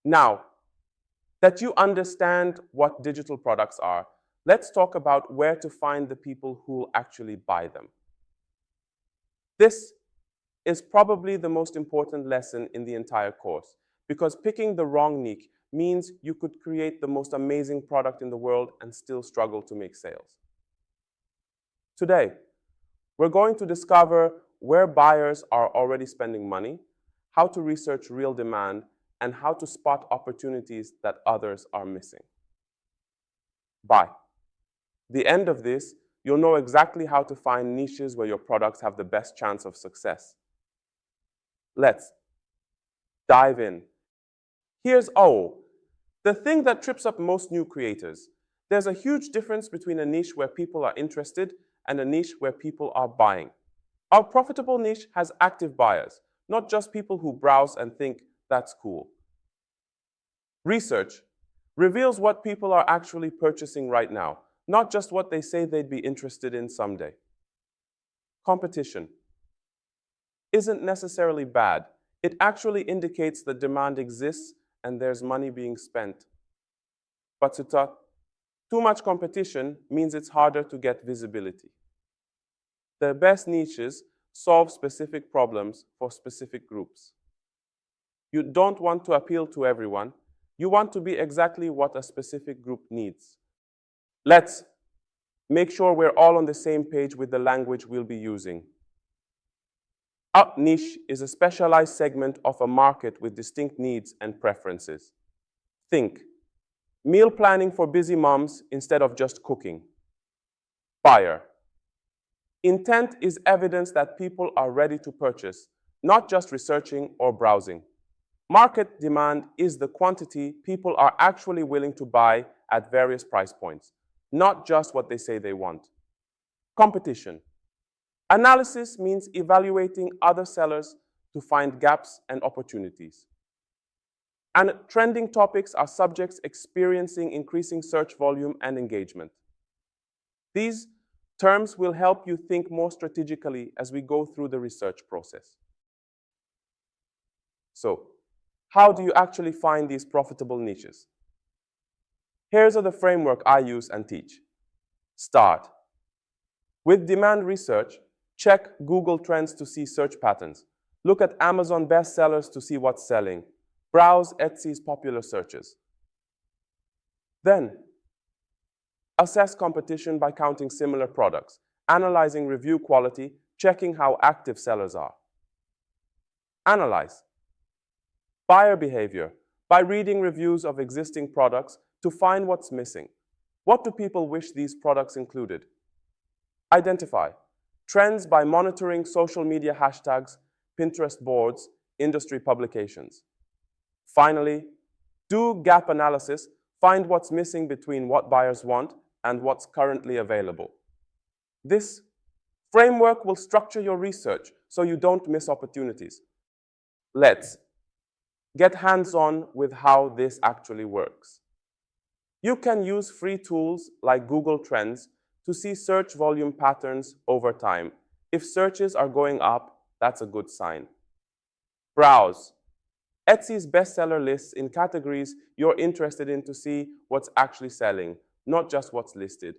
Now that you understand what digital products are, let's talk about where to find the people who will actually buy them. This is probably the most important lesson in the entire course, because picking the wrong niche means you could create the most amazing product in the world and still struggle to make sales. Today, we're going to discover where buyers are already spending money, how to research real demand, and how to spot opportunities that others are missing. By the end of this, you'll know exactly how to find niches where your products have the best chance of success. Let's dive in. Here's the thing that trips up most new creators. There's a huge difference between a niche where people are interested and a niche where people are buying. Our profitable niche has active buyers, not just people who browse and think that's cool. Research reveals what people are actually purchasing right now, not just what they say they'd be interested in someday. Competition isn't necessarily bad. It actually indicates that demand exists and there's money being spent. But too much competition means it's harder to get visibility. The best niches solve specific problems for specific groups. You don't want to appeal to everyone. You want to be exactly what a specific group needs. Let's make sure we're all on the same page with the language we'll be using. A niche is a specialized segment of a market with distinct needs and preferences. Think meal planning for busy moms instead of just cooking. Buyer. Intent is evidence that people are ready to purchase, not just researching or browsing. Market demand is the quantity people are actually willing to buy at various price points, not just what they say they want. Competition. Analysis means evaluating other sellers to find gaps and opportunities. And trending topics are subjects experiencing increasing search volume and engagement. These terms will help you think more strategically as we go through the research process. So, how do you actually find these profitable niches? Here's the framework I use and teach. Start. With demand research, check Google Trends to see search patterns. Look at Amazon bestsellers to see what's selling. Browse Etsy's popular searches. Then, assess competition by counting similar products, analyzing review quality, checking how active sellers are. Analyze buyer behavior by reading reviews of existing products to find what's missing. What do people wish these products included? Identify trends by monitoring social media hashtags, Pinterest boards, industry publications. Finally, do gap analysis. Find what's missing between what buyers want and what's currently available. This framework will structure your research so you don't miss opportunities. Let's get hands-on with how this actually works. You can use free tools like Google Trends to see search volume patterns over time. If searches are going up, that's a good sign. Browse Etsy's bestseller lists in categories you're interested in to see what's actually selling, not just what's listed.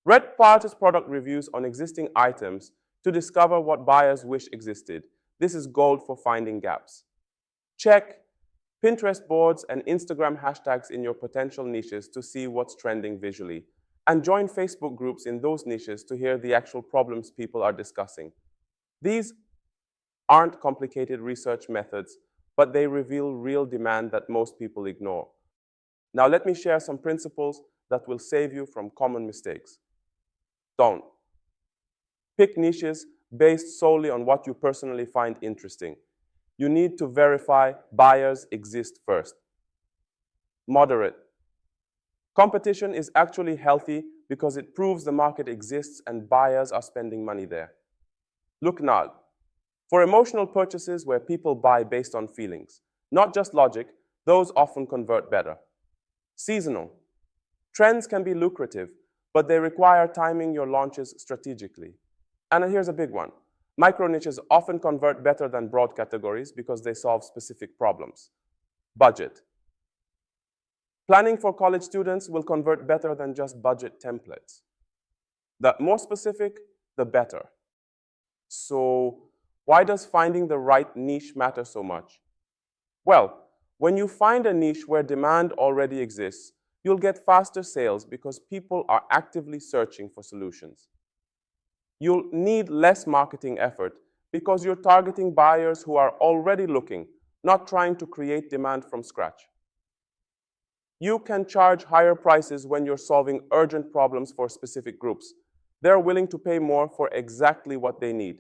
Read Parter's product reviews on existing items to discover what buyers wish existed. This is gold for finding gaps. Check Pinterest boards and Instagram hashtags in your potential niches to see what's trending visually. And join Facebook groups in those niches to hear the actual problems people are discussing. These aren't complicated research methods, but they reveal real demand that most people ignore. Now let me share some principles that will save you from common mistakes. Don't pick niches based solely on what you personally find interesting. You need to verify buyers exist first. Moderate. Competition is actually healthy because it proves the market exists and buyers are spending money there. Look now. For emotional purchases where people buy based on feelings, not just logic, those often convert better. Seasonal. Trends can be lucrative, but they require timing your launches strategically. And here's a big one. Micro niches often convert better than broad categories because they solve specific problems. Budget. Planning for college students will convert better than just budget templates. The more specific, the better. So why does finding the right niche matter so much? Well, when you find a niche where demand already exists, you'll get faster sales because people are actively searching for solutions. You'll need less marketing effort because you're targeting buyers who are already looking, not trying to create demand from scratch. You can charge higher prices when you're solving urgent problems for specific groups. They're willing to pay more for exactly what they need.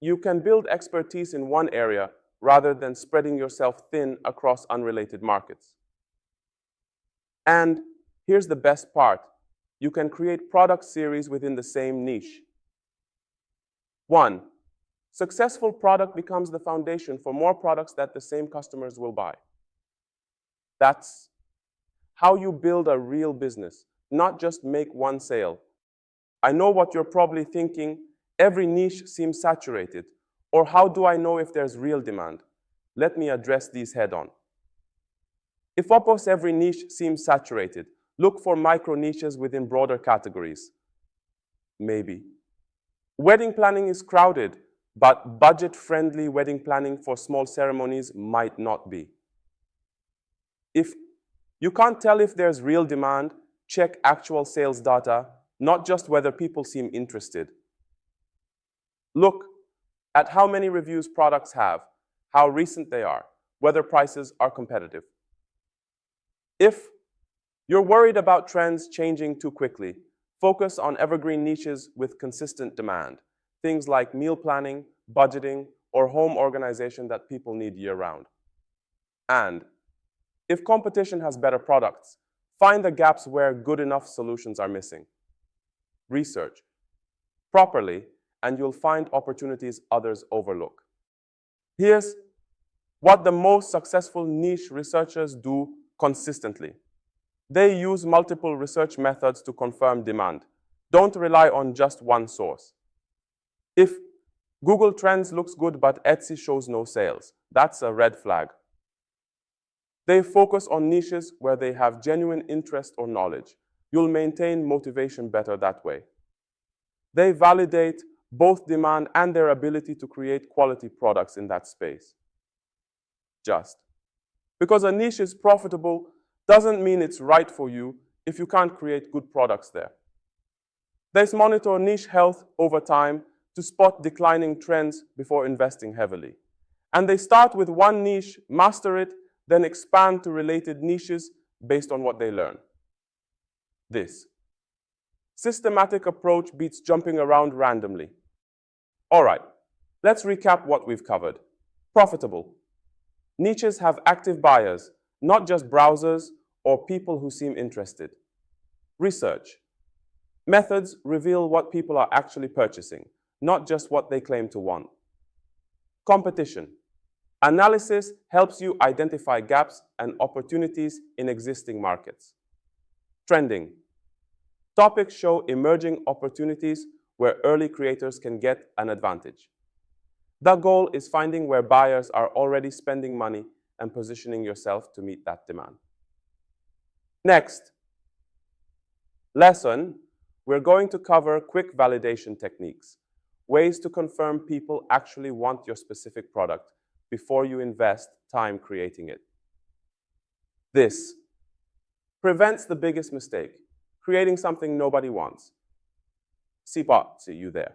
You can build expertise in one area rather than spreading yourself thin across unrelated markets. And here's the best part. You can create product series within the same niche. 1. Successful product becomes the foundation for more products that the same customers will buy. That's how you build a real business, not just make one sale. I know what you're probably thinking. Every niche seems saturated. Or how do I know if there's real demand? Let me address these head on. If almost every niche seems saturated, look for micro niches within broader categories. Maybe. Wedding planning is crowded, but budget-friendly wedding planning for small ceremonies might not be. If you can't tell if there's real demand, check actual sales data, not just whether people seem interested. Look at how many reviews products have, how recent they are, whether prices are competitive. If you're worried about trends changing too quickly, focus on evergreen niches with consistent demand, things like meal planning, budgeting, or home organization that people need year-round. And if competition has better products, find the gaps where good enough solutions are missing. Research properly, and you'll find opportunities others overlook. Here's what the most successful niche researchers do consistently. They use multiple research methods to confirm demand. Don't rely on just one source. If Google Trends looks good but Etsy shows no sales, that's a red flag. They focus on niches where they have genuine interest or knowledge. You'll maintain motivation better that way. They validate both demand and their ability to create quality products in that space. Just because a niche is profitable doesn't mean it's right for you if you can't create good products there. They monitor niche health over time to spot declining trends before investing heavily. And they start with one niche, master it, then expand to related niches based on what they learn. This systematic approach beats jumping around randomly. All right, let's recap what we've covered. Profitable. Niches have active buyers, not just browsers or people who seem interested. Research. Methods reveal what people are actually purchasing, not just what they claim to want. Competition. Analysis helps you identify gaps and opportunities in existing markets. Trending. Topics show emerging opportunities where early creators can get an advantage. The goal is finding where buyers are already spending money and positioning yourself to meet that demand. Next lesson, we're going to cover quick validation techniques, ways to confirm people actually want your specific product before you invest time creating it. This prevents the biggest mistake, creating something nobody wants. See you there.